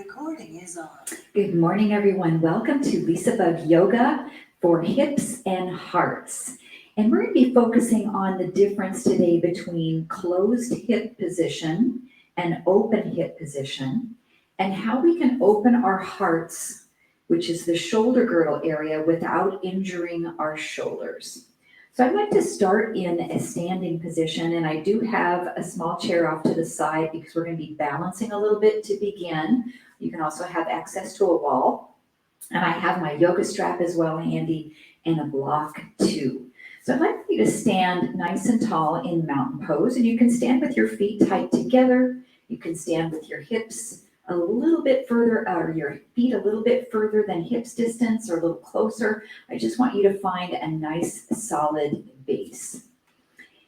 Recording is on. Good morning, everyone. Welcome to LisaBug Yoga for hips and hearts. And we're going to be focusing on the difference today between closed hip position and open hip position, and how we can open our hearts, which is the shoulder girdle area, without injuring our shoulders. So I'd like to start in a standing position, and I do have a small chair off to the side because we're going to be balancing a little bit to begin. You can also have access to a wall, and I have my yoga strap as well handy and a block too. So I'd like for you to stand nice and tall in mountain pose, and you can stand with your feet tight together. You can stand with your hips a little bit further, or your feet a little bit further than hips distance, or a little closer. I just want you to find a nice solid base.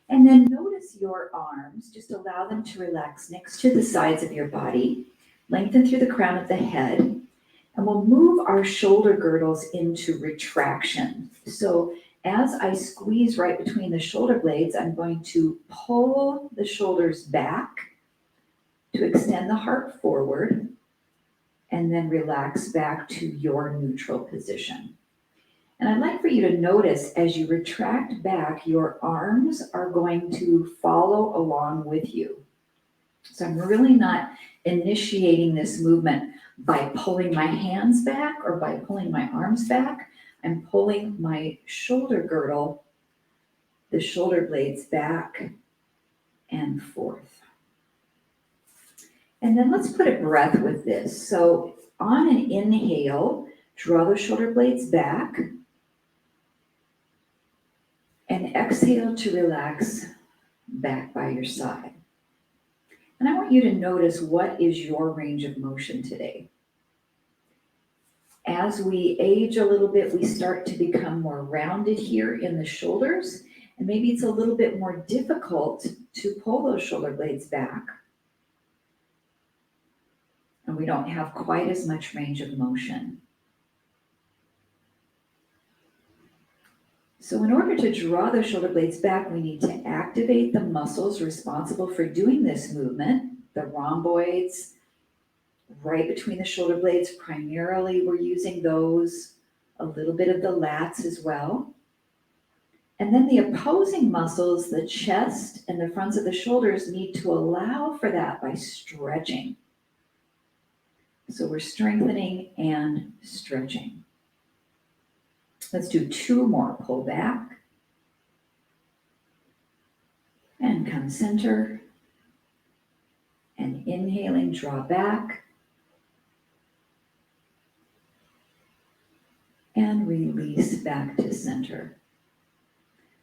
And then notice your arms, just allow them to relax next to the sides of your body, lengthen through the crown of the head, and we'll move our shoulder girdles into retraction. So as I squeeze right between the shoulder blades, I'm going to pull the shoulders back to extend the heart forward, and then relax back to your neutral position. And I'd like for you to notice as you retract back, your arms are going to follow along with you. So I'm really not initiating this movement by pulling my hands back or by pulling my arms back. I'm pulling my shoulder girdle, the shoulder blades back and forth. And then let's put a breath with this. So on an inhale, draw the shoulder blades back, and exhale to relax back by your side. And I want you to notice what is your range of motion today. As we age a little bit, we start to become more rounded here in the shoulders, and maybe it's a little bit more difficult to pull those shoulder blades back. And we don't have quite as much range of motion. So in order to draw the shoulder blades back, we need to activate the muscles responsible for doing this movement, the rhomboids, right between the shoulder blades. Primarily, we're using those, a little bit of the lats as well. And then the opposing muscles, the chest and the fronts of the shoulders, need to allow for that by stretching. So we're strengthening and stretching. Let's do two more. Pull back and come center. And inhaling, draw back. And release back to center.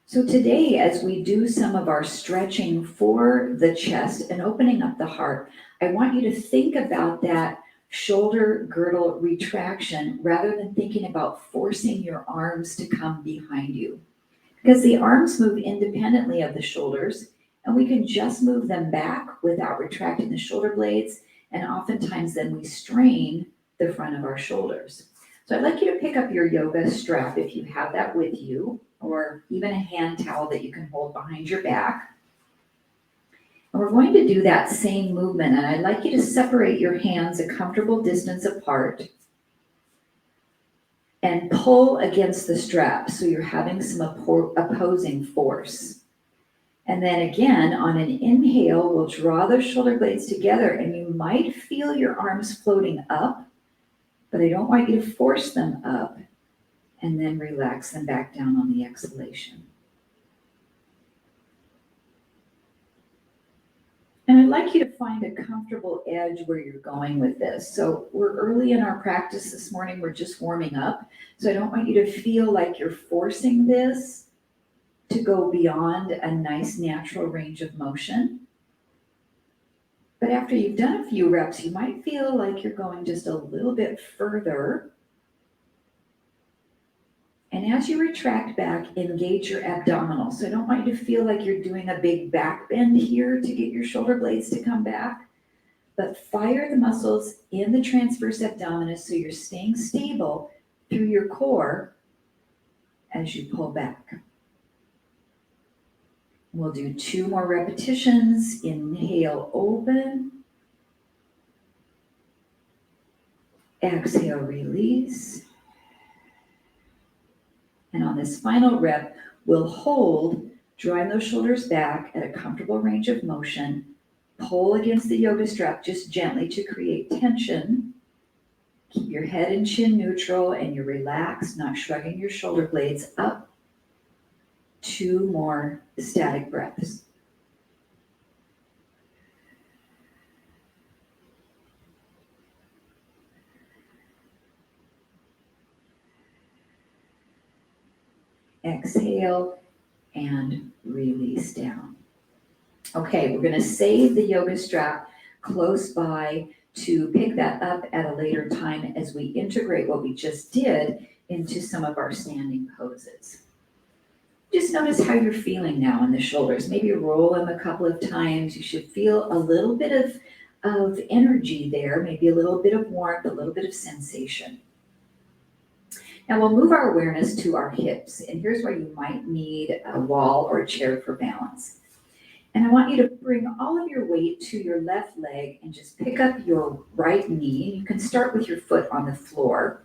So today, as we do some of our stretching for the chest and opening up the heart, I want you to think about that shoulder girdle retraction rather than thinking about forcing your arms to come behind you. Because the arms move independently of the shoulders, and we can just move them back without retracting the shoulder blades, and oftentimes then we strain the front of our shoulders. So I'd like you to pick up your yoga strap if you have that with you, or even a hand towel that you can hold behind your back. And we're going to do that same movement, and I'd like you to separate your hands a comfortable distance apart and pull against the strap so you're having some opposing force. And then again, on an inhale, we'll draw those shoulder blades together, and you might feel your arms floating up, but I don't want you to force them up, and then relax them back down on the exhalation. And I'd like you to find a comfortable edge where you're going with this. So we're early in our practice this morning. We're just warming up. So I don't want you to feel like you're forcing this to go beyond a nice natural range of motion. But after you've done a few reps, you might feel like you're going just a little bit further. And as you retract back, engage your abdominals. So I don't want you to feel like you're doing a big back bend here to get your shoulder blades to come back, but fire the muscles in the transverse abdominis so you're staying stable through your core as you pull back. We'll do two more repetitions. Inhale, open. Exhale, release. And on this final rep, we'll hold, drawing those shoulders back at a comfortable range of motion. Pull against the yoga strap just gently to create tension. Keep your head and chin neutral and you're relaxed, not shrugging your shoulder blades up. 2 more static breaths. Exhale and release down. Okay, we're going to save the yoga strap close by to pick that up at a later time as we integrate what we just did into some of our standing poses. Just notice how you're feeling now in the shoulders. Maybe roll them a couple of times. You should feel a little bit of energy there, maybe a little bit of warmth, a little bit of sensation. Now we'll move our awareness to our hips, and here's where you might need a wall or a chair for balance. And I want you to bring all of your weight to your left leg and just pick up your right knee. You can start with your foot on the floor.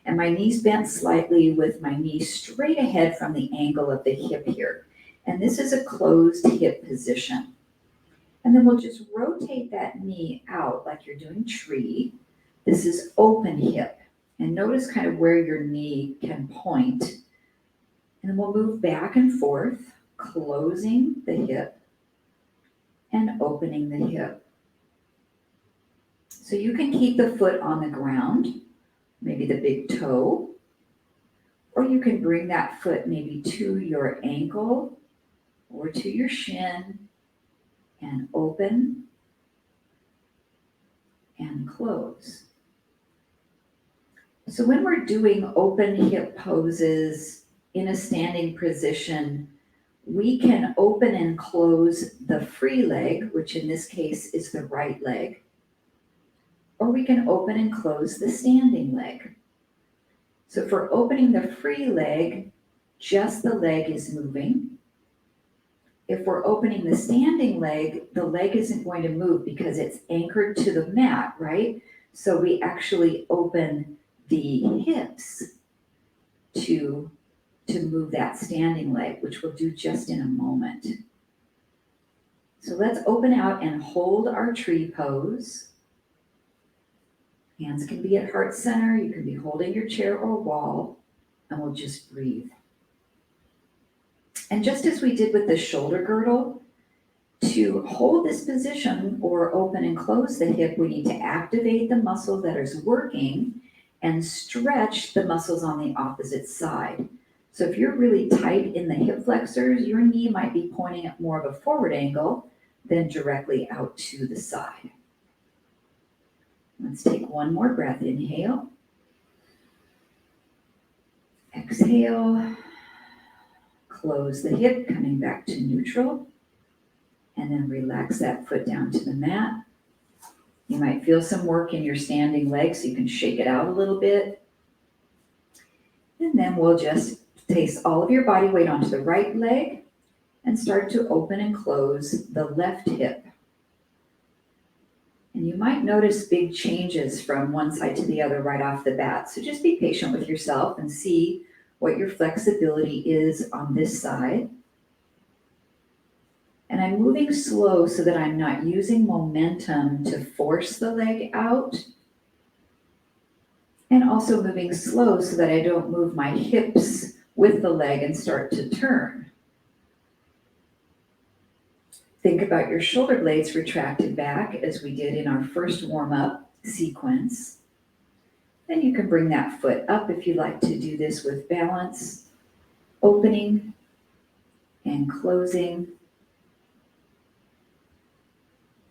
And my knees bent slightly with my knee straight ahead from the angle of the hip here. And this is a closed hip position. And then we'll just rotate that knee out like you're doing tree. This is open hip. And notice kind of where your knee can point. And then we'll move back and forth, closing the hip and opening the hip. So you can keep the foot on the ground, maybe the big toe, or you can bring that foot maybe to your ankle or to your shin and open and close. So when we're doing open hip poses in a standing position, we can open and close the free leg, which in this case is the right leg, or we can open and close the standing leg. So for opening the free leg, just the leg is moving. If we're opening the standing leg, the leg isn't going to move because it's anchored to the mat, right? So we actually open the hips to move that standing leg, which we'll do just in a moment. So let's open out and hold our tree pose. Hands can be at heart center. You can be holding your chair or wall, and we'll just breathe. And just as we did with the shoulder girdle, to hold this position or open and close the hip, we need to activate the muscle that is working and stretch the muscles on the opposite side. So if you're really tight in the hip flexors, your knee might be pointing at more of a forward angle than directly out to the side. Let's take one more breath. Inhale. Exhale. Close the hip, coming back to neutral. And then relax that foot down to the mat. You might feel some work in your standing leg, so you can shake it out a little bit. And then we'll just place all of your body weight onto the right leg and start to open and close the left hip. And you might notice big changes from one side to the other right off the bat. So just be patient with yourself and see what your flexibility is on this side. And I'm moving slow so that I'm not using momentum to force the leg out. And also moving slow so that I don't move my hips with the leg and start to turn. Think about your shoulder blades retracted back as we did in our first warm-up sequence. Then you can bring that foot up if you'd like to do this with balance, opening and closing.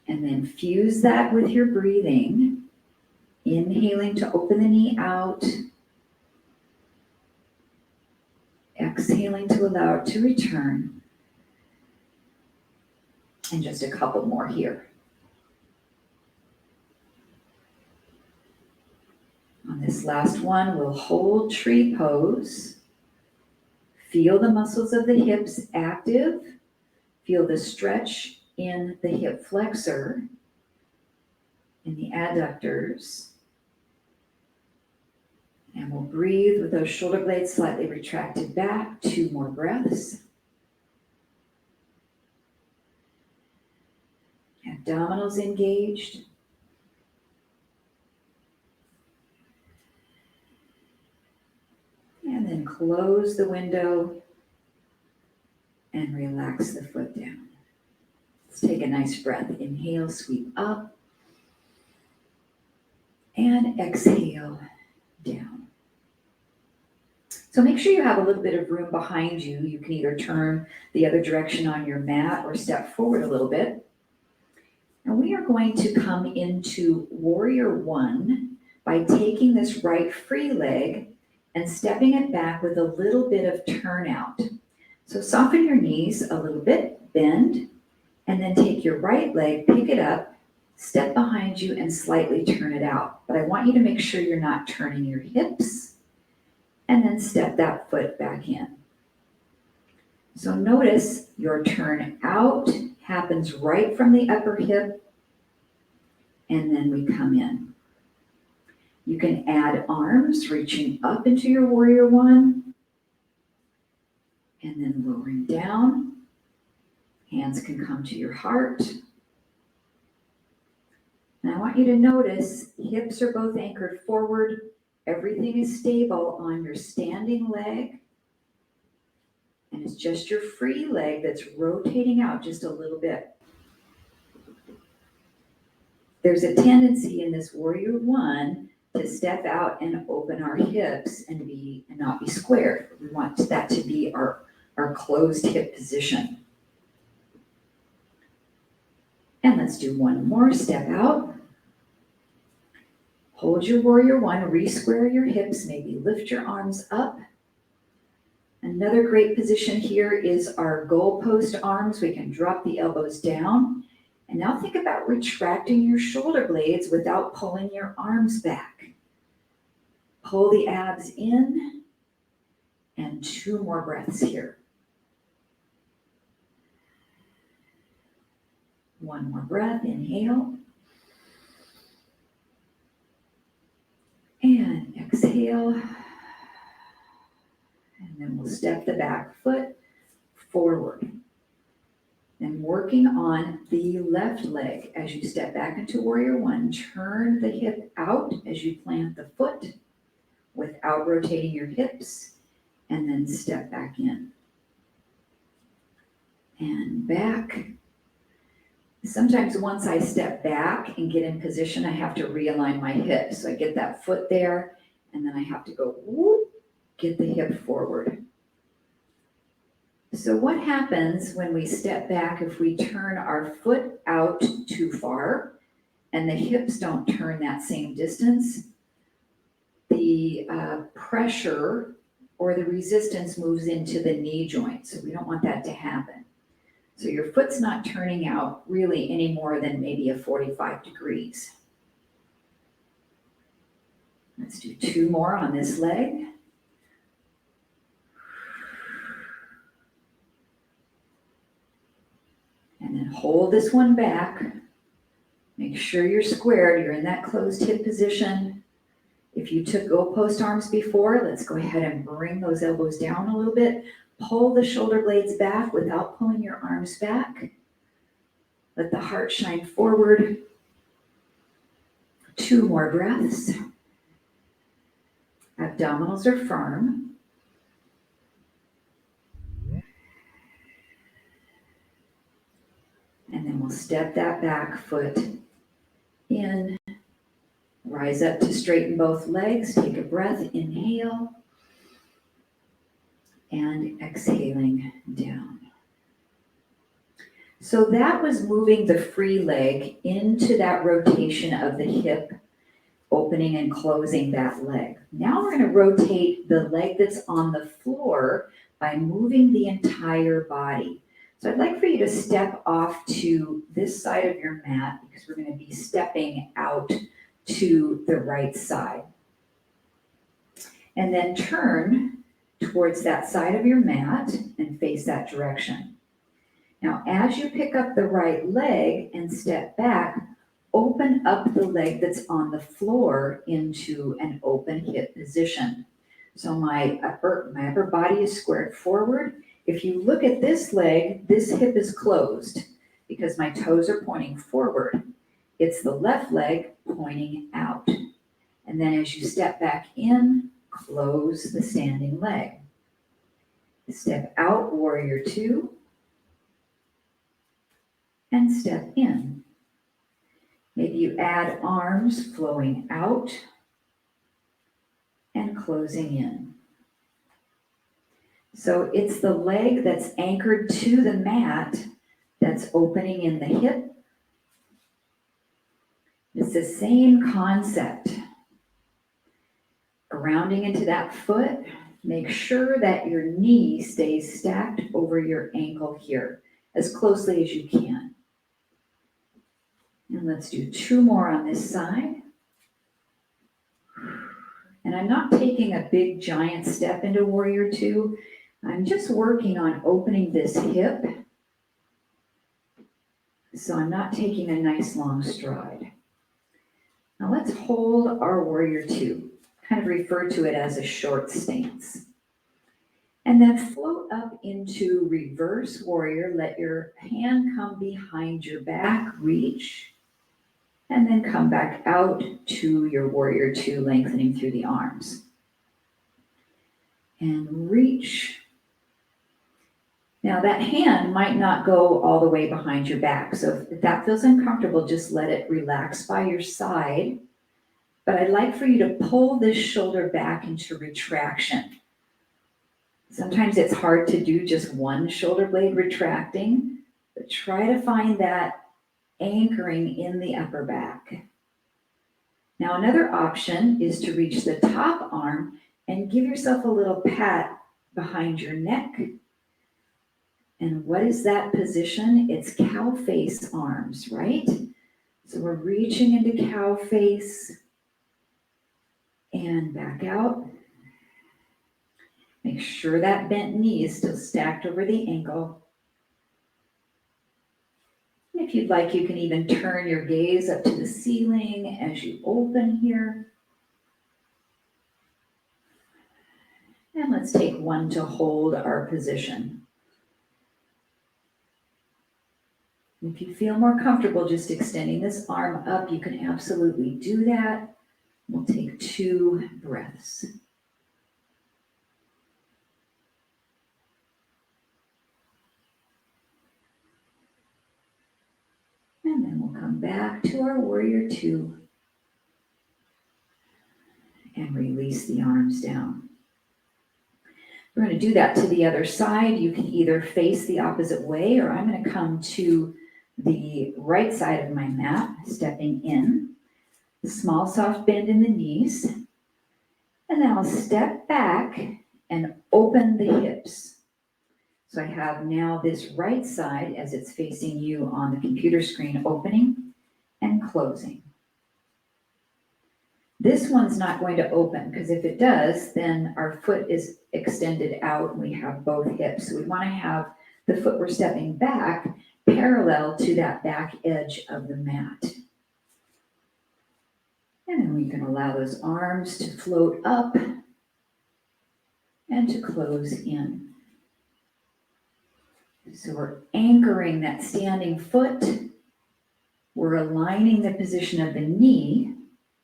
And then fuse that with your breathing, inhaling to open the knee out, exhaling to allow it to return. And just a couple more here. On this last one, we'll hold tree pose. Feel the muscles of the hips active. Feel the stretch in the hip flexor, in the adductors. And we'll breathe with those shoulder blades slightly retracted back. 2 more breaths. Abdominals engaged. And then close the window and relax the foot down. Let's take a nice breath. Inhale, sweep up. And exhale, down. So make sure you have a little bit of room behind you. You can either turn the other direction on your mat or step forward a little bit. And we are going to come into Warrior One by taking this right free leg and stepping it back with a little bit of turnout. So soften your knees a little bit, bend, and then take your right leg, pick it up, step behind you, and slightly turn it out. But I want you to make sure you're not turning your hips, and then step that foot back in. So notice your turn out happens right from the upper hip, and then we come in. You can add arms reaching up into your Warrior One, and then lowering down. Hands can come to your heart. And I want you to notice hips are both anchored forward. Everything is stable on your standing leg. And it's just your free leg that's rotating out just a little bit. There's a tendency in this Warrior One to step out and open our hips and not be squared. We want that to be our closed hip position. And let's do one more. Step out. Hold your Warrior One, re-square your hips, maybe lift your arms up. Another great position here is our goalpost arms. We can drop the elbows down. And now think about retracting your shoulder blades without pulling your arms back. Pull the abs in, and 2 more breaths here. 1 more breath, inhale. And exhale. And then we'll step the back foot forward. Then working on the left leg as you step back into Warrior One, turn the hip out as you plant the foot without rotating your hips, and then step back in. And back. Sometimes once I step back and get in position, I have to realign my hips. So I get that foot there, and then I have to go, whoop, get the hip forward. So what happens when we step back if we turn our foot out too far and the hips don't turn that same distance? The pressure or the resistance moves into the knee joint. So we don't want that to happen. So your foot's not turning out really any more than maybe a 45 degrees. Let's do 2 more on this leg. And then hold this one back. Make sure you're squared. You're in that closed hip position. If you took goalpost arms before, let's go ahead and bring those elbows down a little bit. Pull the shoulder blades back without pulling your arms back. Let the heart shine forward. 2 more breaths. Abdominals are firm. And then we'll step that back foot in. Rise up to straighten both legs. Take a breath. Inhale. And exhaling down. So that was moving the free leg into that rotation of the hip, opening and closing that leg. Now we're going to rotate the leg that's on the floor by moving the entire body. So I'd like for you to step off to this side of your mat because we're going to be stepping out to the right side. And then turn towards that side of your mat and face that direction. Now, as you pick up the right leg and step back, open up the leg that's on the floor into an open hip position. So my upper body is squared forward. If you look at this leg, this hip is closed because my toes are pointing forward. It's the left leg pointing out. And then as you step back in, close the standing leg. Step out, warrior two, and step in. Maybe you add arms flowing out and closing in. So it's the leg that's anchored to the mat that's opening in the hip. It's the same concept. Grounding into that foot, make sure that your knee stays stacked over your ankle here as closely as you can. And let's do two more on this side. And I'm not taking a big giant step into warrior two. I'm just working on opening this hip. So I'm not taking a nice long stride. Now let's hold our warrior two. Kind of refer to it as a short stance. And then float up into reverse warrior. Let your hand come behind your back, reach. And then come back out to your warrior two, lengthening through the arms. And reach. Now that hand might not go all the way behind your back. So if that feels uncomfortable, just let it relax by your side. But I'd like for you to pull this shoulder back into retraction. Sometimes it's hard to do just one shoulder blade retracting, but try to find that anchoring in the upper back. Now another option is to reach the top arm and give yourself a little pat behind your neck. And what is that position? It's cow face arms, right? So we're reaching into cow face and back out. Make sure that bent knee is still stacked over the ankle. If you'd like, you can even turn your gaze up to the ceiling as you open here. And let's take one to hold our position. If you feel more comfortable just extending this arm up, you can absolutely do that. We'll take 2 breaths. And then we'll come back to our warrior 2 and release the arms down. We're going to do that to the other side. You can either face the opposite way, or I'm going to come to the right side of my mat, stepping in. Small soft bend in the knees. And then I'll step back and open the hips. So I have now this right side as it's facing you on the computer screen, opening and closing. This one's not going to open, because if it does, then our foot is extended out and we have both hips. So we want to have the foot we're stepping back parallel to that back edge of the mat. And then we can allow those arms to float up and to close in. So we're anchoring that standing foot. We're aligning the position of the knee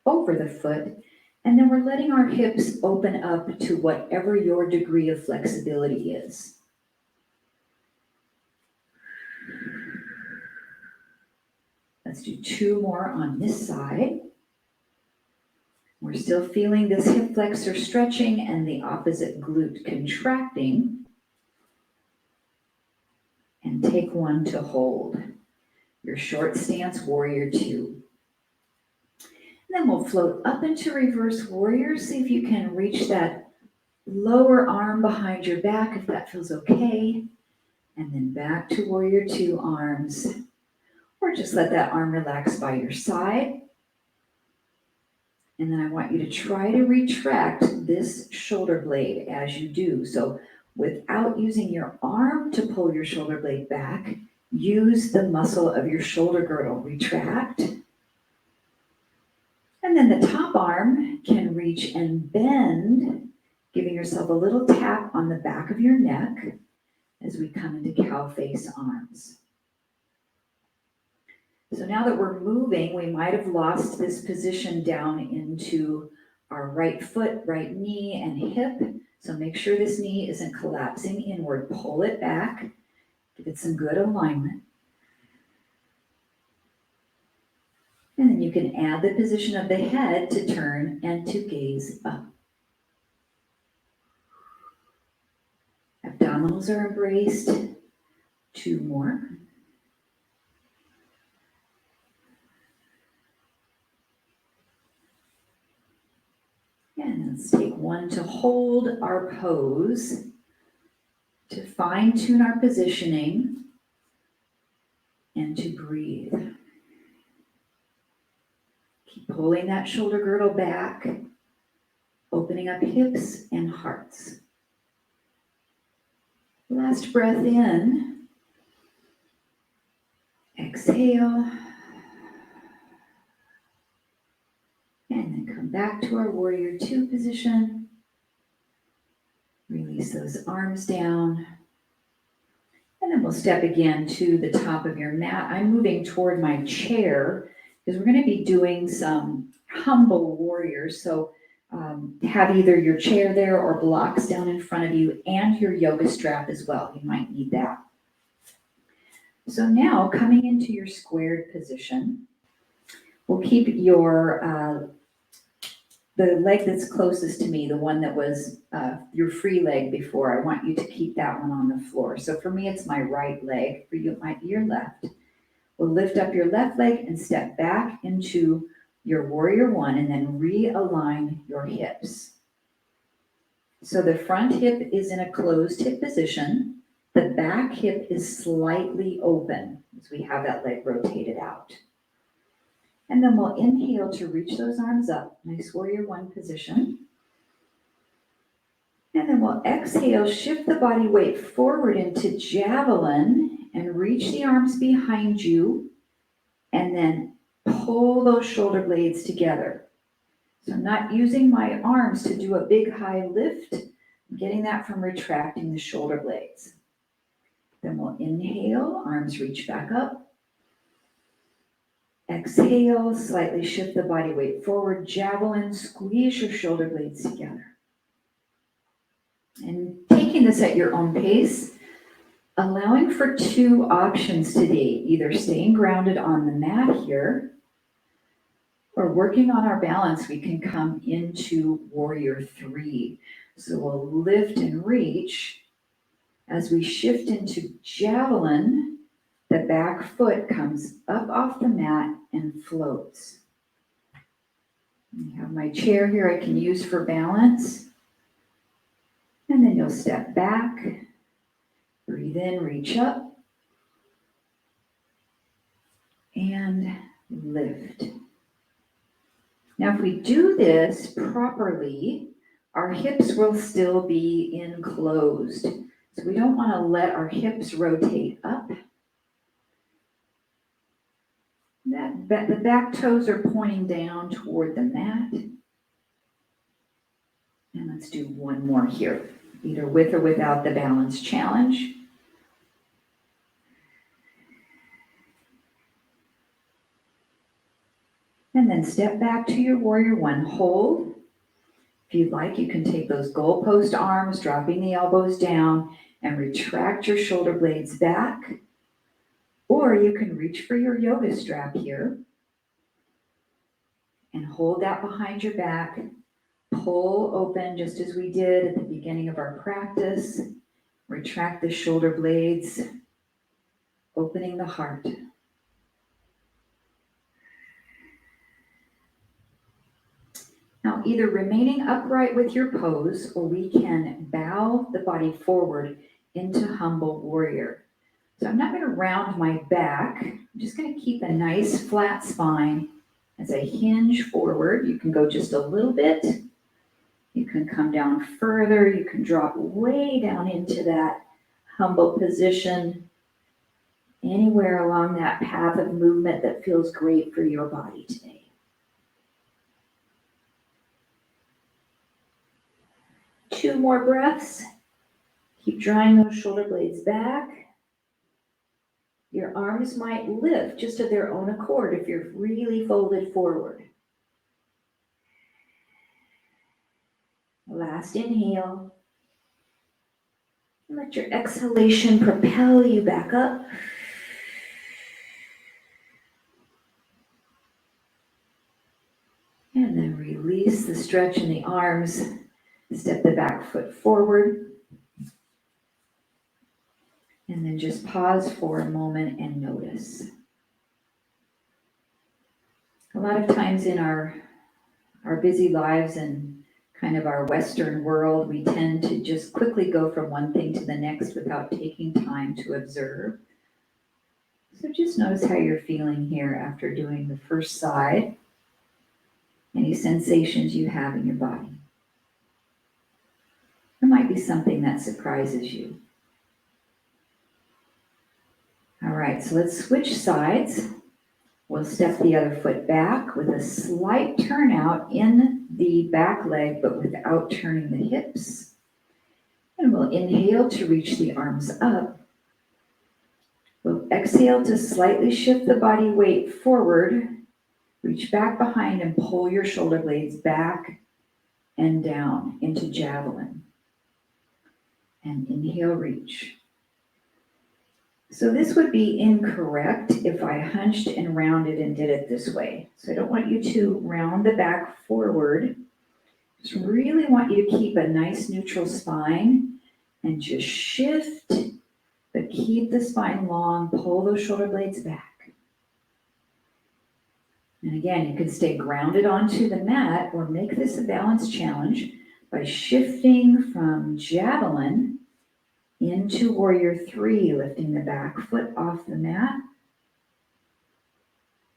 over the foot, and then we're letting our hips open up to whatever your degree of flexibility is. Let's do 2 more on this side. We're still feeling this hip flexor stretching and the opposite glute contracting. And take 1 to hold. Your short stance, warrior 2. And then we'll float up into reverse warrior. See if you can reach that lower arm behind your back, if that feels okay. And then back to warrior 2 arms. Or just let that arm relax by your side. And then I want you to try to retract this shoulder blade as you do. So without using your arm to pull your shoulder blade back, use the muscle of your shoulder girdle. Retract And then the top arm can reach and bend, giving yourself a little tap on the back of your neck as we come into cow face arms. So now that we're moving, we might have lost this position down into our right foot, right knee, and hip. So make sure this knee isn't collapsing inward. Pull it back. Give it some good alignment. And then you can add the position of the head to turn and to gaze up. Abdominals are embraced. 2 more. And let's take 1 to hold our pose, to fine-tune our positioning, and to breathe. Keep pulling that shoulder girdle back, opening up hips and hearts. Last breath in. Exhale. And then come back to our warrior 2 position. Release those arms down. And then we'll step again to the top of your mat. I'm moving toward my chair because we're going to be doing some humble warriors. So have either your chair there or blocks down in front of you and your yoga strap as well. You might need that. So now coming into your squared position, we'll keep your the leg that's closest to me, the one that was your free leg before. I want you to keep that one on the floor. So for me, it's my right leg. For you, it might be your left. We'll lift up your left leg and step back into your warrior 1 and then realign your hips. So the front hip is in a closed hip position. The back hip is slightly open as we have that leg rotated out. And then we'll inhale to reach those arms up. Nice warrior 1 position. And then we'll exhale, shift the body weight forward into javelin and reach the arms behind you. And then pull those shoulder blades together. So I'm not using my arms to do a big high lift. I'm getting that from retracting the shoulder blades. Then we'll inhale, arms reach back up. Exhale, slightly shift the body weight forward, javelin, squeeze your shoulder blades together. And taking this at your own pace, allowing for 2 options today, either staying grounded on the mat here, or working on our balance, we can come into warrior 3. So we'll lift and reach. As we shift into javelin, the back foot comes up off the mat and floats. I have my chair here I can use for balance. And then you'll step back, breathe in, reach up, and lift. Now if we do this properly, our hips will still be enclosed. So we don't want to let our hips rotate up. The back toes are pointing down toward the mat. And let's do 1 more here, either with or without the balance challenge. And then step back to your warrior 1, hold. If you'd like, you can take those goalpost arms, dropping the elbows down, and retract your shoulder blades back. Or you can reach for your yoga strap here and hold that behind your back. Pull open just as we did at the beginning of our practice. Retract the shoulder blades, opening the heart. Now, either remaining upright with your pose, or we can bow the body forward into humble warrior. So I'm not going to round my back. I'm just going to keep a nice flat spine as I hinge forward. You can go just a little bit. You can come down further. You can drop way down into that humble position. Anywhere along that path of movement that feels great for your body today. 2 more breaths. Keep drawing those shoulder blades back. Your arms might lift just of their own accord if you're really folded forward. Last inhale. Let your exhalation propel you back up. And then release the stretch in the arms. Step the back foot forward. And then just pause for a moment and notice. A lot of times in our busy lives and kind of our Western world, we tend to just quickly go from one thing to the next without taking time to observe. So just notice how you're feeling here after doing the first side. Any sensations you have in your body. There might be something that surprises you. All right, so let's switch sides. We'll step the other foot back with a slight turnout in the back leg, but without turning the hips. And we'll inhale to reach the arms up. We'll exhale to slightly shift the body weight forward. Reach back behind and pull your shoulder blades back and down into javelin. And inhale, reach. So this would be incorrect if I hunched and rounded and did it this way. So I don't want you to round the back forward. Just really want you to keep a nice neutral spine and just shift, but keep the spine long, pull those shoulder blades back. And again, you can stay grounded onto the mat or make this a balance challenge by shifting from javelin into warrior 3, lifting the back foot off the mat.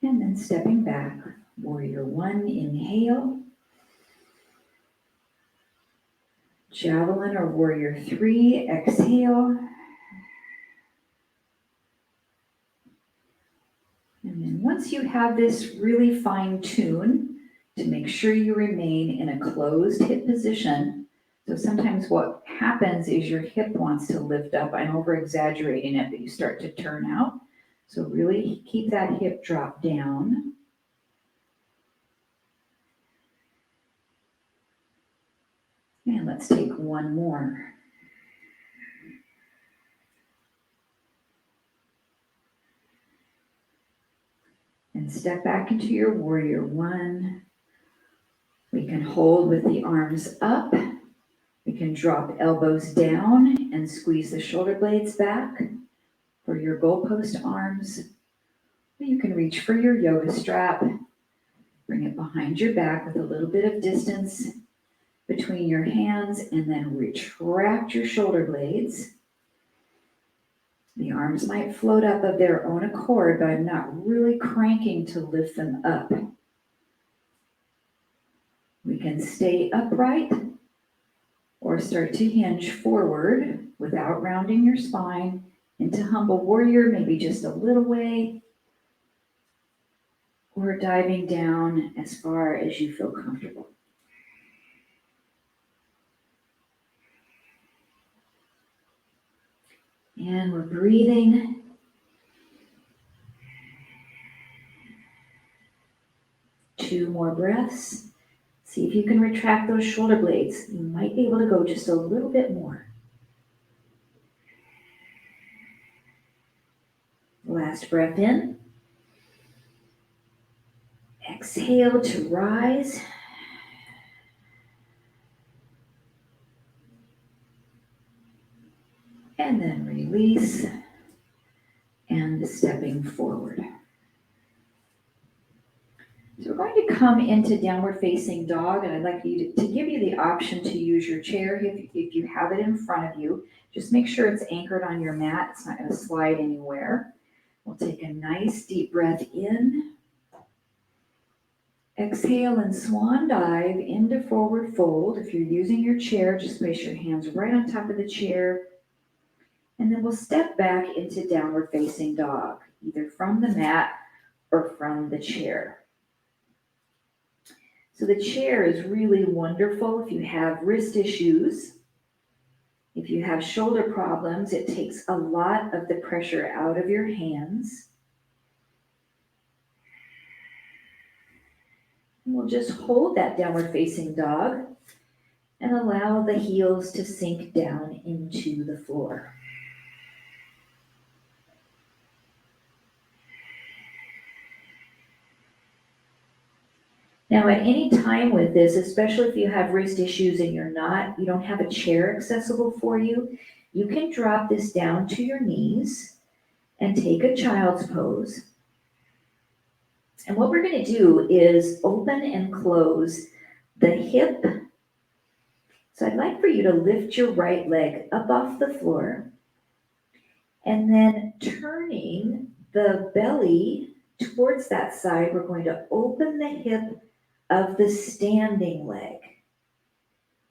And then stepping back, warrior 1, inhale. Javelin or warrior 3, exhale. And then once you have this really fine-tuned, to make sure you remain in a closed hip position. So sometimes what happens is your hip wants to lift up. I'm over-exaggerating it, but you start to turn out. So really keep that hip drop down. And let's take one more. And step back into your warrior 1. We can hold with the arms up. We can drop elbows down and squeeze the shoulder blades back for your goalpost arms. You can reach for your yoga strap. Bring it behind your back with a little bit of distance between your hands, and then retract your shoulder blades. The arms might float up of their own accord, but I'm not really cranking to lift them up. We can stay upright or start to hinge forward without rounding your spine into humble warrior, maybe just a little way, or diving down as far as you feel comfortable. And we're breathing. Two more breaths. See if you can retract those shoulder blades. You might be able to go just a little bit more. Last breath in. Exhale to rise. And then release and stepping forward. So we're going to come into downward facing dog, and I'd like you to give you the option to use your chair if you have it in front of you. Just make sure it's anchored on your mat. It's not going to slide anywhere. We'll take a nice deep breath in. Exhale and swan dive into forward fold. If you're using your chair, just place your hands right on top of the chair. And then we'll step back into downward facing dog, either from the mat or from the chair. So the chair is really wonderful if you have wrist issues. If you have shoulder problems, it takes a lot of the pressure out of your hands. And we'll just hold that downward facing dog and allow the heels to sink down into the floor. Now at any time with this, especially if you have wrist issues and you don't have a chair accessible for you, you can drop this down to your knees and take a child's pose. And what we're going to do is open and close the hip. So I'd like for you to lift your right leg up off the floor and then turning the belly towards that side, we're going to open the hip of the standing leg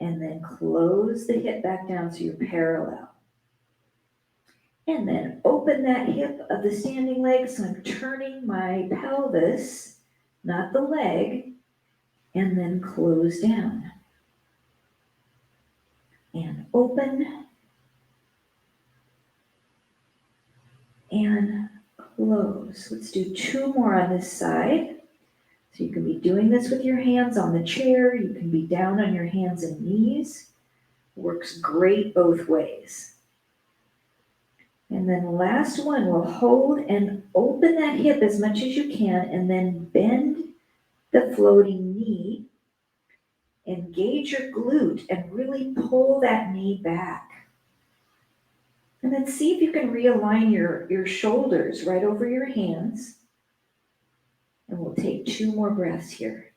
and then close the hip back down so you're parallel. And then open that hip of the standing leg, so I'm turning my pelvis, not the leg, and then close down. And open, and close. Let's do 2 more on this side. So you can be doing this with your hands on the chair, you can be down on your hands and knees. Works great both ways. And then the last one, we'll hold and open that hip as much as you can and then bend the floating knee. Engage your glute and really pull that knee back. And then see if you can realign your shoulders right over your hands. And we'll take 2 more breaths here.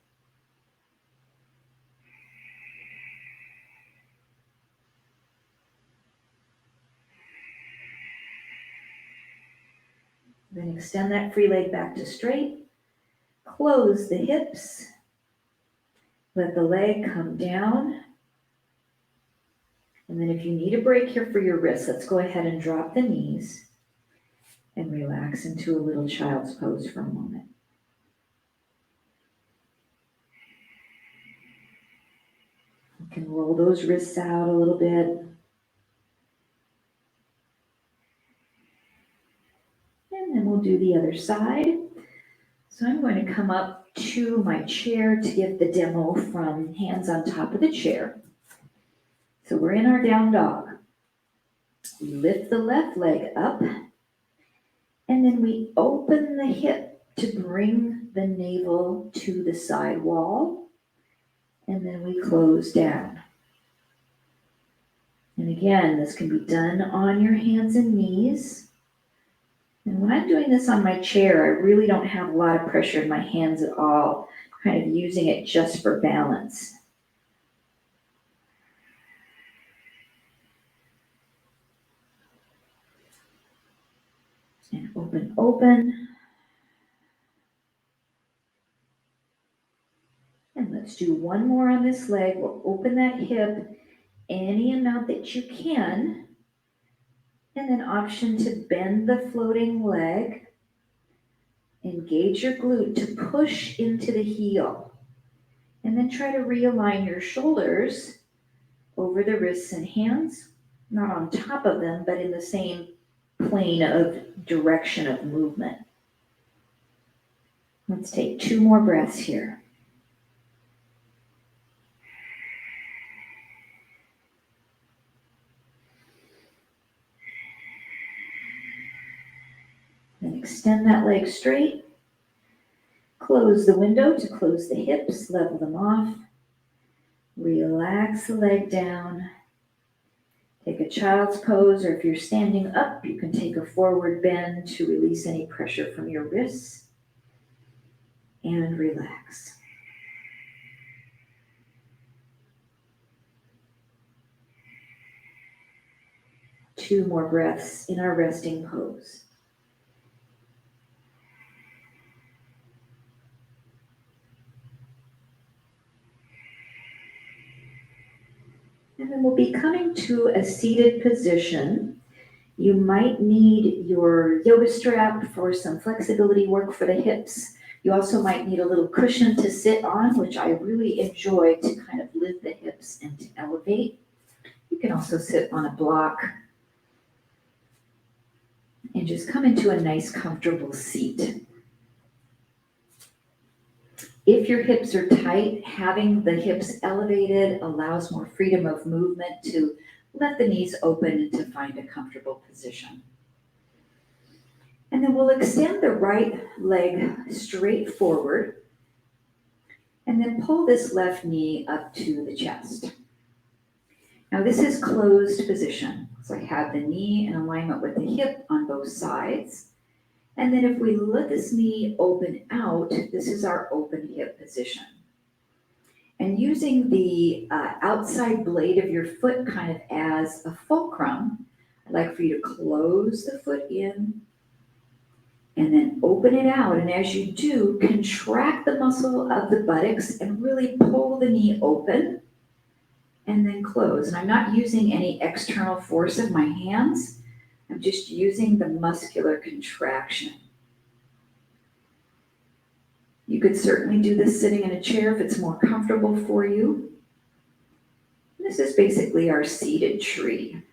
Then extend that free leg back to straight. Close the hips. Let the leg come down. And then if you need a break here for your wrists, let's go ahead and drop the knees and relax into a little child's pose for a moment. You can roll those wrists out a little bit. And then we'll do the other side. So I'm going to come up to my chair to give the demo from hands on top of the chair. So we're in our down dog. We lift the left leg up, and then we open the hip to bring the navel to the side wall, and then we close down. And again, this can be done on your hands and knees. And when I'm doing this on my chair, I really don't have a lot of pressure in my hands at all, kind of using it just for balance. And open, open. And let's do 1 more on this leg. We'll open that hip any amount that you can. And then option to bend the floating leg. Engage your glute to push into the heel. And then try to realign your shoulders over the wrists and hands. Not on top of them, but in the same plane of direction of movement. Let's take 2 more breaths here. Then extend that leg straight. Close the window to close the hips, level them off. Relax the leg down. Take a child's pose, or if you're standing up, you can take a forward bend to release any pressure from your wrists. And relax. Two more breaths in our resting pose. And then we'll be coming to a seated position. You might need your yoga strap for some flexibility work for the hips. You also might need a little cushion to sit on, which I really enjoy to kind of lift the hips and to elevate. You You can also sit on a block and just come into a nice comfortable seat. If your hips are tight, having the hips elevated allows more freedom of movement to let the knees open and to find a comfortable position. And then we'll extend the right leg straight forward and then pull this left knee up to the chest. Now this is closed position. So I have the knee in alignment with the hip on both sides. And then if we let this knee open out, this is our open hip position. And using the outside blade of your foot kind of as a fulcrum, I'd like for you to close the foot in and then open it out. And as you do, contract the muscle of the buttocks and really pull the knee open and then close. And I'm not using any external force of my hands. I'm just using the muscular contraction. You could certainly do this sitting in a chair if it's more comfortable for you. This is basically our seated tree.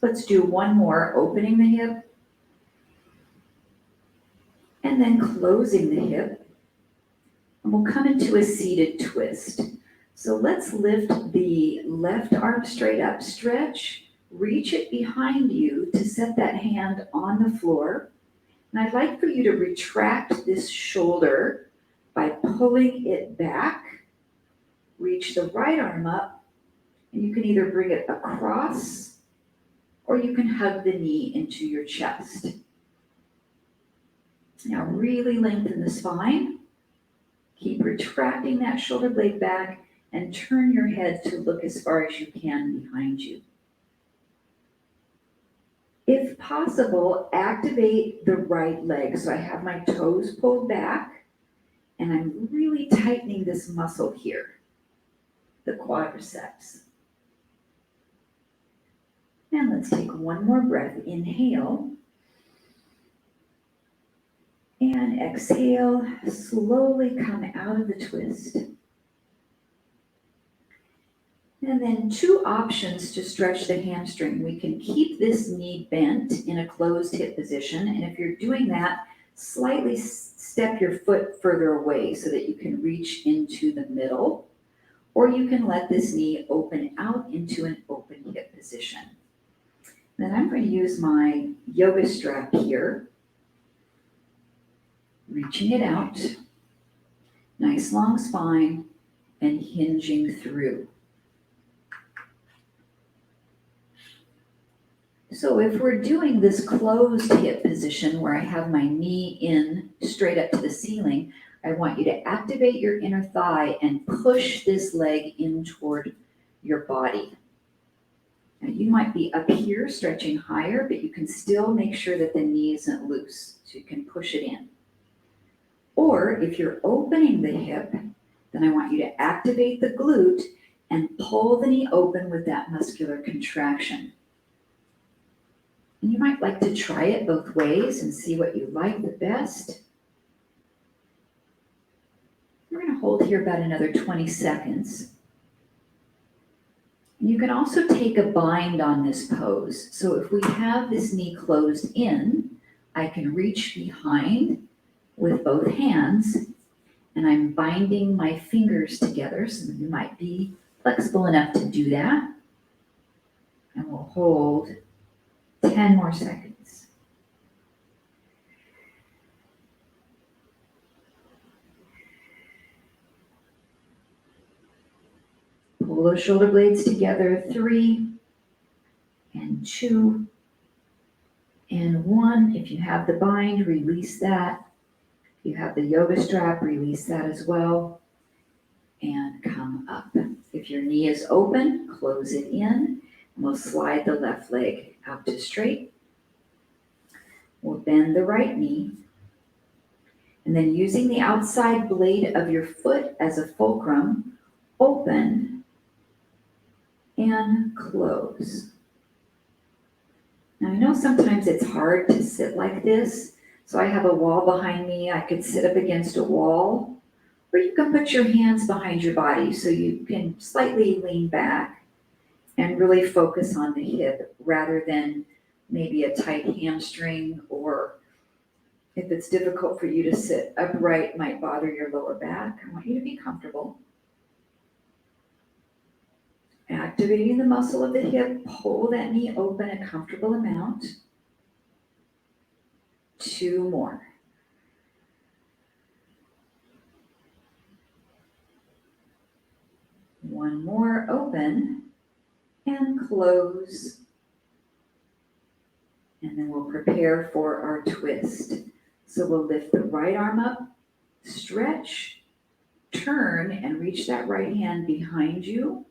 Let's do one more, opening the hip and then closing the hip. And we'll come into a seated twist. So let's lift the left arm straight up, stretch, reach it behind you to set that hand on the floor. And I'd like for you to retract this shoulder by pulling it back. Reach the right arm up, and you can either bring it across or you can hug the knee into your chest. Now really lengthen the spine. Keep retracting that shoulder blade back and turn your head to look as far as you can behind you. If possible, activate the right leg. So I have my toes pulled back and I'm really tightening this muscle here, the quadriceps. And let's take one more breath. Inhale. And exhale, slowly come out of the twist. And then two options to stretch the hamstring. We can keep this knee bent in a closed hip position. And if you're doing that, slightly step your foot further away so that you can reach into the middle. Or you can let this knee open out into an open hip position. Then I'm going to use my yoga strap here. Reaching it out, nice long spine, and hinging through. So if we're doing this closed hip position where I have my knee in straight up to the ceiling, I want you to activate your inner thigh and push this leg in toward your body. Now you might be up here stretching higher, but you can still make sure that the knee isn't loose, so you can push it in. Or if you're opening the hip, then I want you to activate the glute and pull the knee open with that muscular contraction. And you might like to try it both ways and see what you like the best. We're going to hold here about another 20 seconds. And you can also take a bind on this pose. So if we have this knee closed in, I can reach behind with both hands, and I'm binding my fingers together. Some of you might be flexible enough to do that. And we'll hold 10 more seconds. Pull those shoulder blades together, 3 and 2 and 1. If you have the bind, release that. If you have the yoga strap, release that as well. And come up. If your knee is open, close it in. And we'll slide the left leg out to straight. We'll bend the right knee. And then using the outside blade of your foot as a fulcrum, open and close. Now I know sometimes it's hard to sit like this. So I have a wall behind me. I could sit up against a wall, Or you can put your hands behind your body so you can slightly lean back and really focus on the hip rather than maybe a tight hamstring, or if it's difficult for you to sit upright, might bother your lower back. I want you to be comfortable. Activating the muscle of the hip, pull that knee open a comfortable amount. 2 more. One more, open and close. And then we'll prepare for our twist. So we'll lift the right arm up, stretch, turn, and reach that right hand behind you.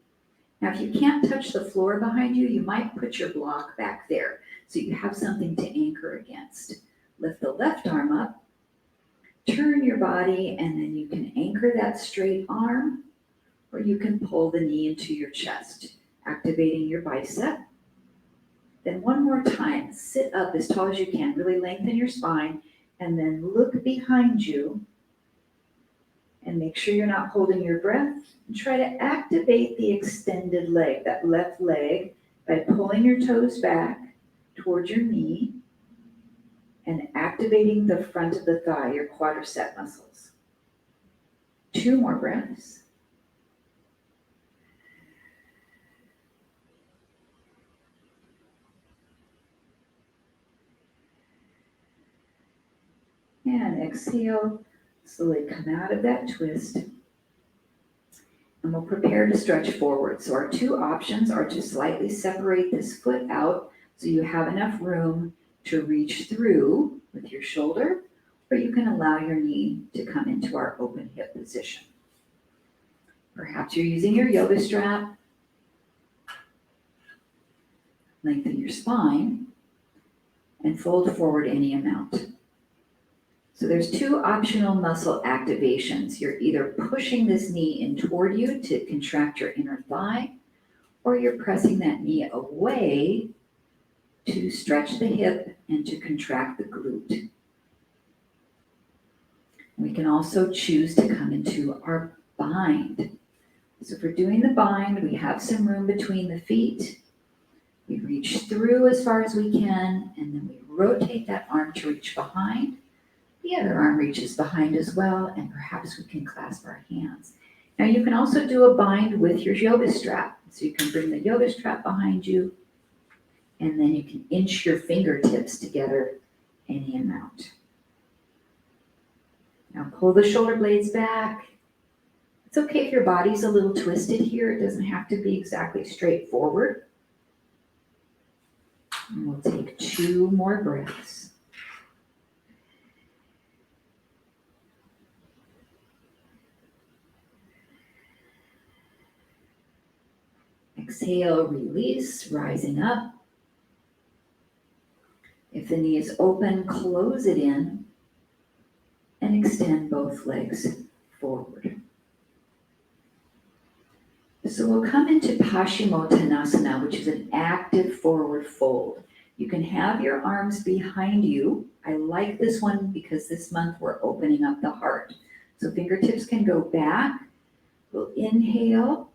Now, if you can't touch the floor behind you, you might put your block back there so you have something to anchor against. Lift the left arm up, turn your body, and then you can anchor that straight arm, or you can pull the knee into your chest, activating your bicep. Then one more time, sit up as tall as you can, really lengthen your spine, and then look behind you and make sure you're not holding your breath. And try to activate the extended leg, that left leg, by pulling your toes back towards your knee and activating the front of the thigh, your quadricep muscles. 2 more breaths. And exhale, slowly come out of that twist. And we'll prepare to stretch forward. So our 2 options are to slightly separate this foot out so you have enough room to reach through with your shoulder, or you can allow your knee to come into our open hip position. Perhaps you're using your yoga strap. Lengthen your spine and fold forward any amount. So there's 2 optional muscle activations. You're either pushing this knee in toward you to contract your inner thigh, or you're pressing that knee away to stretch the hip and to contract the glute. We can also choose to come into our bind. So if we're doing the bind, we have some room between the feet. We reach through as far as we can, and then we rotate that arm to reach behind. The other arm reaches behind as well, and perhaps we can clasp our hands. Now you can also do a bind with your yoga strap. So you can bring the yoga strap behind you, and then you can inch your fingertips together any amount. Now pull the shoulder blades back. It's okay if your body's a little twisted here. It doesn't have to be exactly straight forward. And we'll take 2 more breaths. Exhale, release, rising up. If the knee is open, close it in and extend both legs forward. So we'll come into Pashimotanasana, which is an active forward fold. You can have your arms behind you. I like this one because this month we're opening up the heart. So fingertips can go back. We'll inhale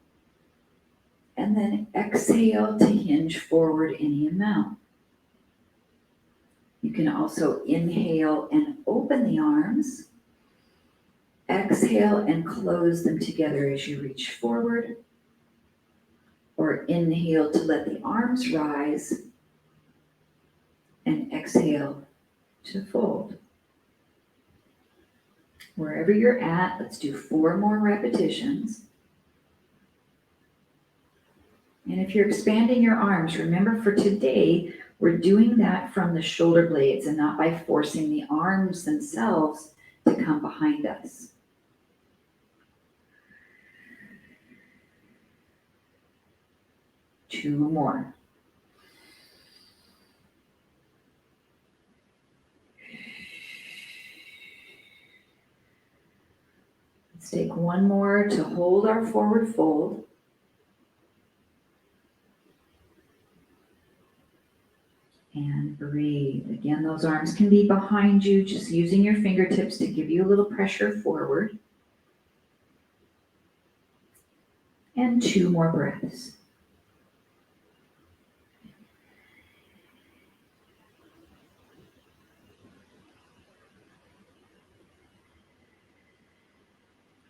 and then exhale to hinge forward any amount. You can also inhale and open the arms. Exhale and close them together as you reach forward. Or inhale to let the arms rise. And exhale to fold. Wherever you're at, let's do 4 more repetitions. And if you're expanding your arms, remember for today, we're doing that from the shoulder blades and not by forcing the arms themselves to come behind us. Two more. Let's take 1 more to hold our forward fold. And breathe. Again, those arms can be behind you, just using your fingertips to give you a little pressure forward. And 2 more breaths.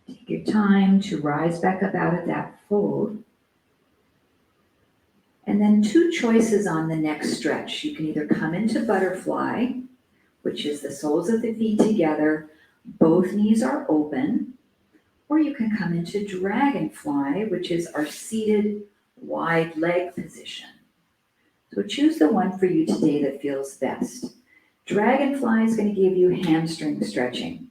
Take your time to rise back up out of that fold. And then 2 choices on the next stretch. You can either come into butterfly, which is the soles of the feet together, both knees are open, or you can come into dragonfly, which is our seated wide leg position. So choose the one for you today that feels best. Dragonfly is going to give you hamstring stretching,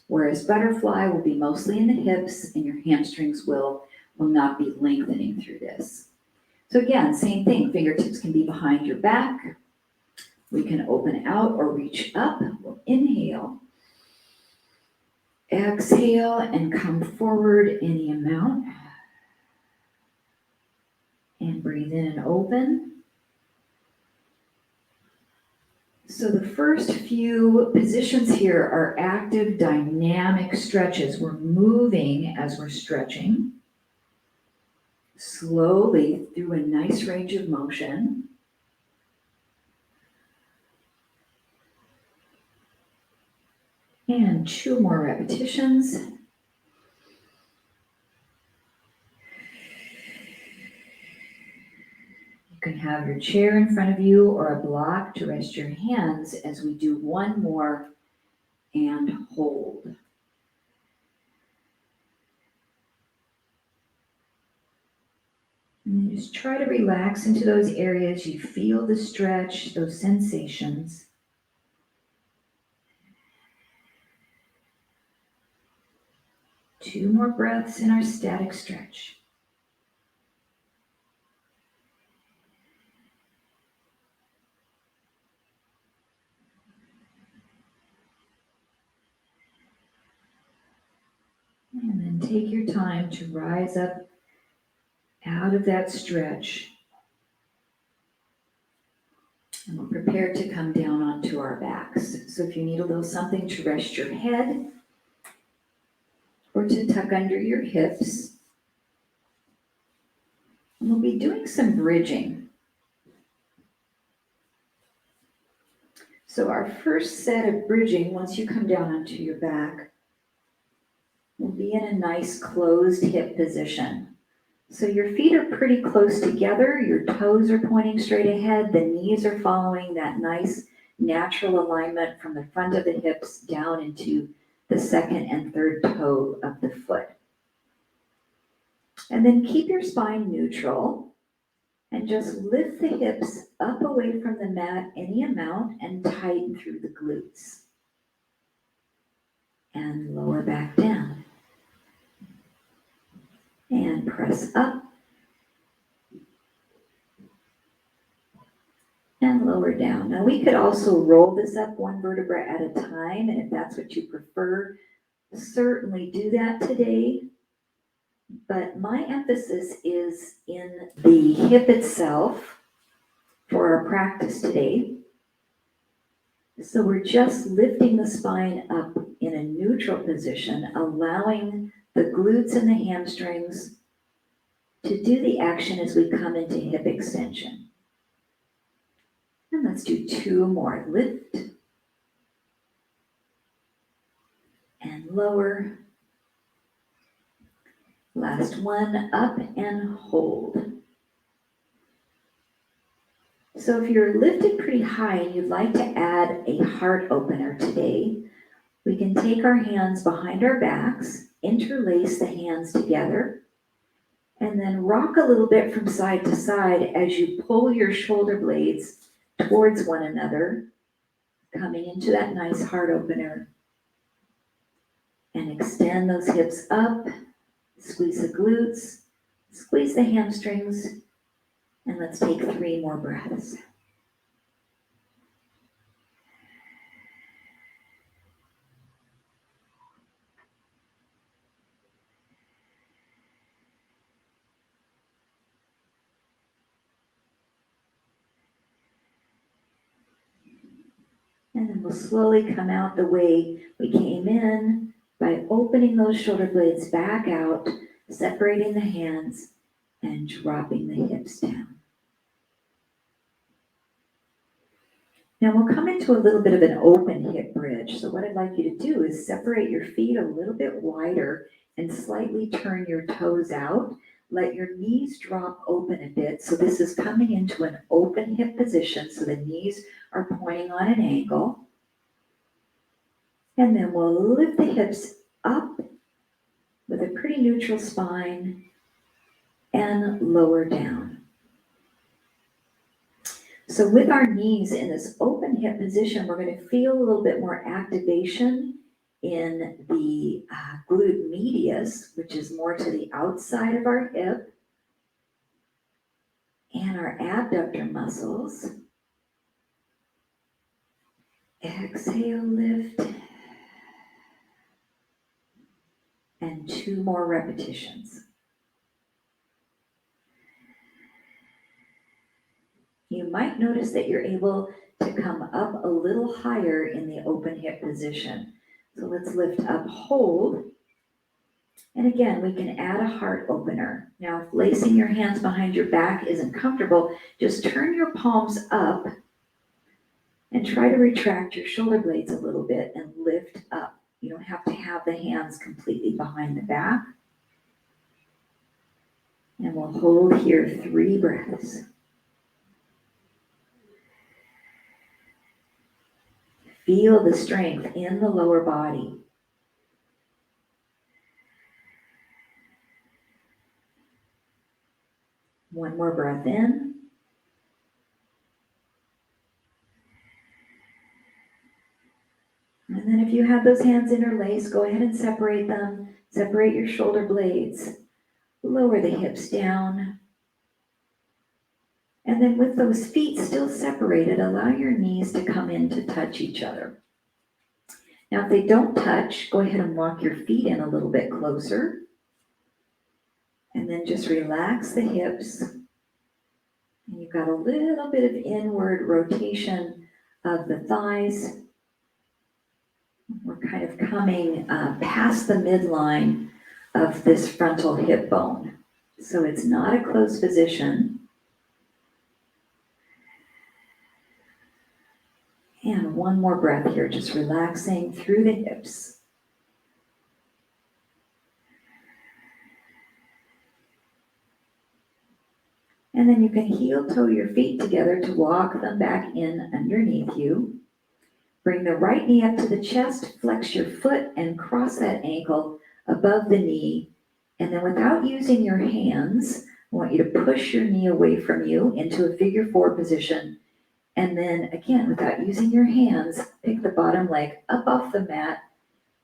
whereas butterfly will be mostly in the hips and your hamstrings will not be lengthening through this. So again, same thing, fingertips can be behind your back. We can open out or reach up. We'll inhale, exhale, and come forward any amount. And breathe in and open. So the first few positions here are active dynamic stretches. We're moving as we're stretching, slowly through a nice range of motion. And 2 more repetitions. You can have your chair in front of you or a block to rest your hands as we do 1 more and hold. And then just try to relax into those areas. You feel the stretch, those sensations. Two more breaths in our static stretch. And then take your time to rise up out of that stretch. And we're prepared to come down onto our backs. So if you need a little something to rest your head or to tuck under your hips, and we'll be doing some bridging. So our first set of bridging, once you come down onto your back, will be in a nice closed hip position. So your feet are pretty close together, your toes are pointing straight ahead, the knees are following that nice natural alignment from the front of the hips down into the second and third toe of the foot. And then keep your spine neutral and just lift the hips up away from the mat any amount and tighten through the glutes. And lower back down. And press up. And lower down. Now we could also roll this up 1 vertebra at a time, and if that's what you prefer, certainly do that today. But my emphasis is in the hip itself for our practice today. So we're just lifting the spine up in a neutral position, allowing the glutes and the hamstrings to do the action as we come into hip extension. And let's do 2 more. Lift and lower. Last one, up and hold. So if you're lifted pretty high and you'd like to add a heart opener today, we can take our hands behind our backs, interlace the hands together, and then rock a little bit from side to side as you pull your shoulder blades towards one another, coming into that nice heart opener. And extend those hips up, squeeze the glutes, squeeze the hamstrings, and let's take 3 more breaths. And then we'll slowly come out the way we came in by opening those shoulder blades back out, separating the hands and dropping the hips down. Now we'll come into a little bit of an open hip bridge. So what I'd like you to do is separate your feet a little bit wider and slightly turn your toes out. Let your knees drop open a bit. So this is coming into an open hip position. So the knees are pointing on an angle. And then we'll lift the hips up with a pretty neutral spine and lower down. So with our knees in this open hip position, we're going to feel a little bit more activation in the glute medius, which is more to the outside of our hip, and our abductor muscles. Exhale, lift, and 2 more repetitions. You might notice that you're able to come up a little higher in the open hip position. So let's lift up, hold. And again, we can add a heart opener. Now, if lacing your hands behind your back isn't comfortable, just turn your palms up and try to retract your shoulder blades a little bit and lift up. You don't have to have the hands completely behind the back. And we'll hold here 3 breaths. Feel the strength in the lower body. One more breath in. And then if you have those hands interlaced, go ahead and separate them. Separate your shoulder blades. Lower the hips down. And then with those feet still separated, allow your knees to come in to touch each other. Now, if they don't touch, go ahead and walk your feet in a little bit closer. And then just relax the hips. And you've got a little bit of inward rotation of the thighs. We're kind of coming past the midline of this frontal hip bone. So it's not a closed position. And one more breath here, just relaxing through the hips. And then you can heel toe your feet together to walk them back in underneath you. Bring the right knee up to the chest, flex your foot and cross that ankle above the knee. And then without using your hands, I want you to push your knee away from you into a figure 4 position. And then again, without using your hands, pick the bottom leg up off the mat,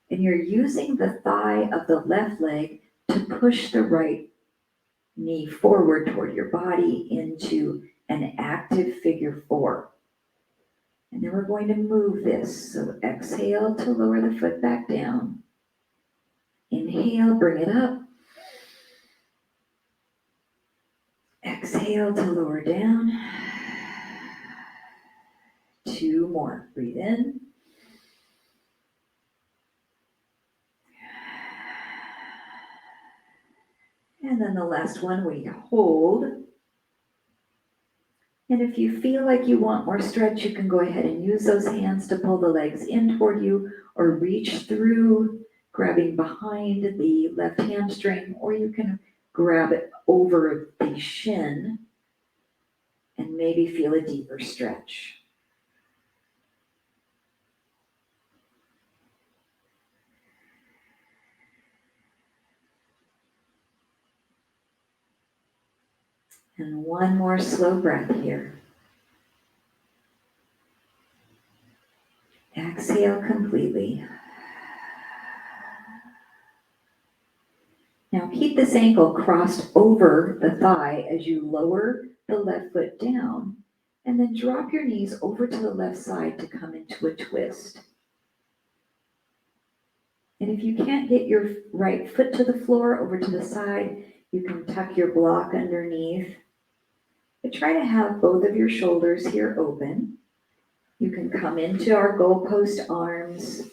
and you're using the thigh of the left leg to push the right knee forward toward your body into an active figure 4. And then we're going to move this. So exhale to lower the foot back down. Inhale, bring it up. Exhale to lower down. 2 more. Breathe in. And then the last one, we hold. And if you feel like you want more stretch, you can go ahead and use those hands to pull the legs in toward you or reach through, grabbing behind the left hamstring, or you can grab it over the shin and maybe feel a deeper stretch. And one more slow breath here. Exhale completely. Now keep this ankle crossed over the thigh as you lower the left foot down, and then drop your knees over to the left side to come into a twist. And if you can't get your right foot to the floor over to the side, you can tuck your block underneath. But try to have both of your shoulders here open. You can come into our goalpost arms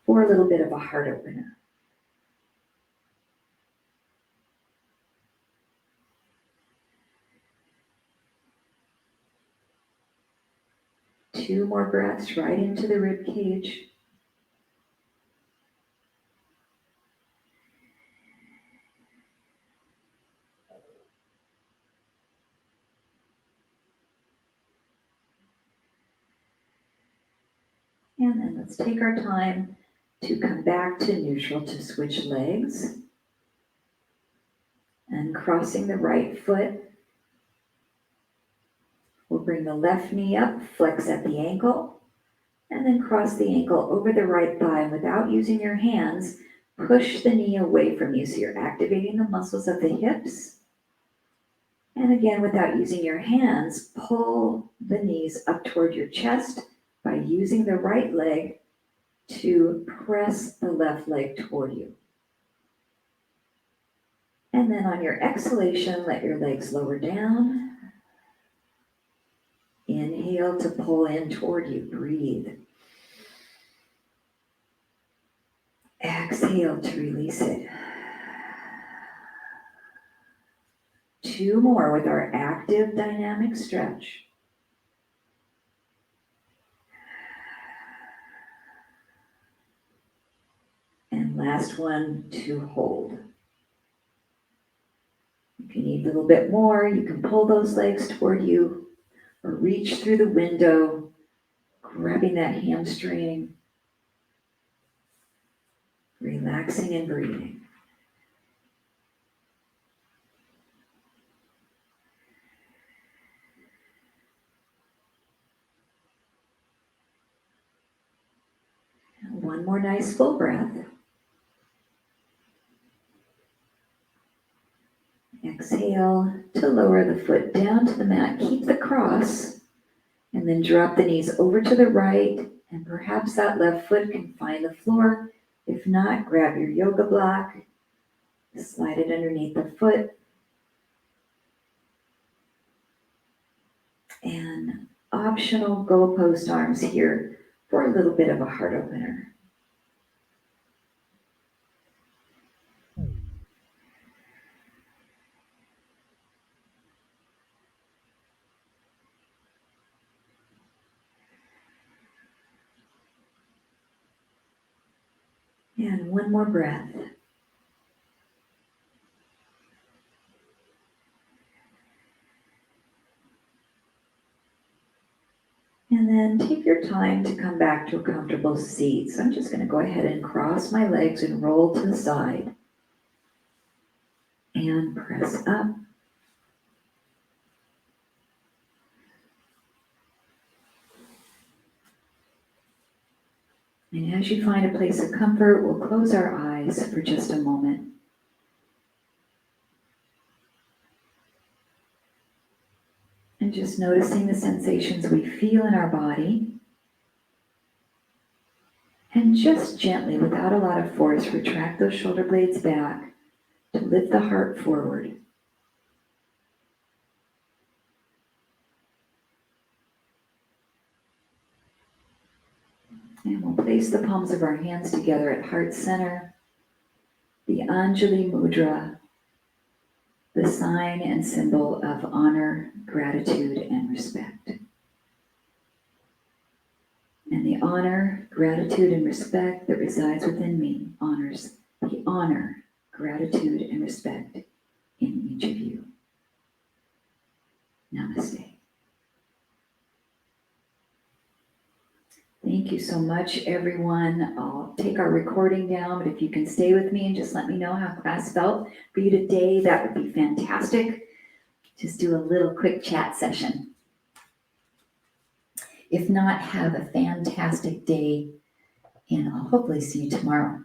for a little bit of a heart opener. 2 more breaths right into the rib cage. And then let's take our time to come back to neutral to switch legs. And crossing the right foot, we'll bring the left knee up, flex at the ankle, and then cross the ankle over the right thigh. Without using your hands, push the knee away from you. So you're activating the muscles of the hips. And again, without using your hands, pull the knees up toward your chest by using the right leg to press the left leg toward you. And then on your exhalation, let your legs lower down. Inhale to pull in toward you. Breathe. Exhale to release it. 2 more with our active dynamic stretch. And last one to hold. If you need a little bit more, you can pull those legs toward you or reach through the window, grabbing that hamstring, relaxing and breathing. One more nice full breath. Exhale to lower the foot down to the mat. Keep the cross and then drop the knees over to the right, and perhaps that left foot can find the floor. If not, grab your yoga block, slide it underneath the foot, and optional goalpost arms here for a little bit of a heart opener. And one more breath. And then take your time to come back to a comfortable seat. So I'm just going to go ahead and cross my legs and roll to the side. And press up. And as you find a place of comfort, we'll close our eyes for just a moment. And just noticing the sensations we feel in our body. And just gently, without a lot of force, retract those shoulder blades back to lift the heart forward. And we'll place the palms of our hands together at heart center, the Anjali Mudra, the sign and symbol of honor, gratitude, and respect. And the honor, gratitude, and respect that resides within me honors the honor, gratitude, and respect in each of you. Namaste. Thank you so much, everyone. I'll take our recording down, but if you can stay with me and just let me know how class felt for you today, that would be fantastic. Just do a little quick chat session. If not, have a fantastic day, and I'll hopefully see you tomorrow.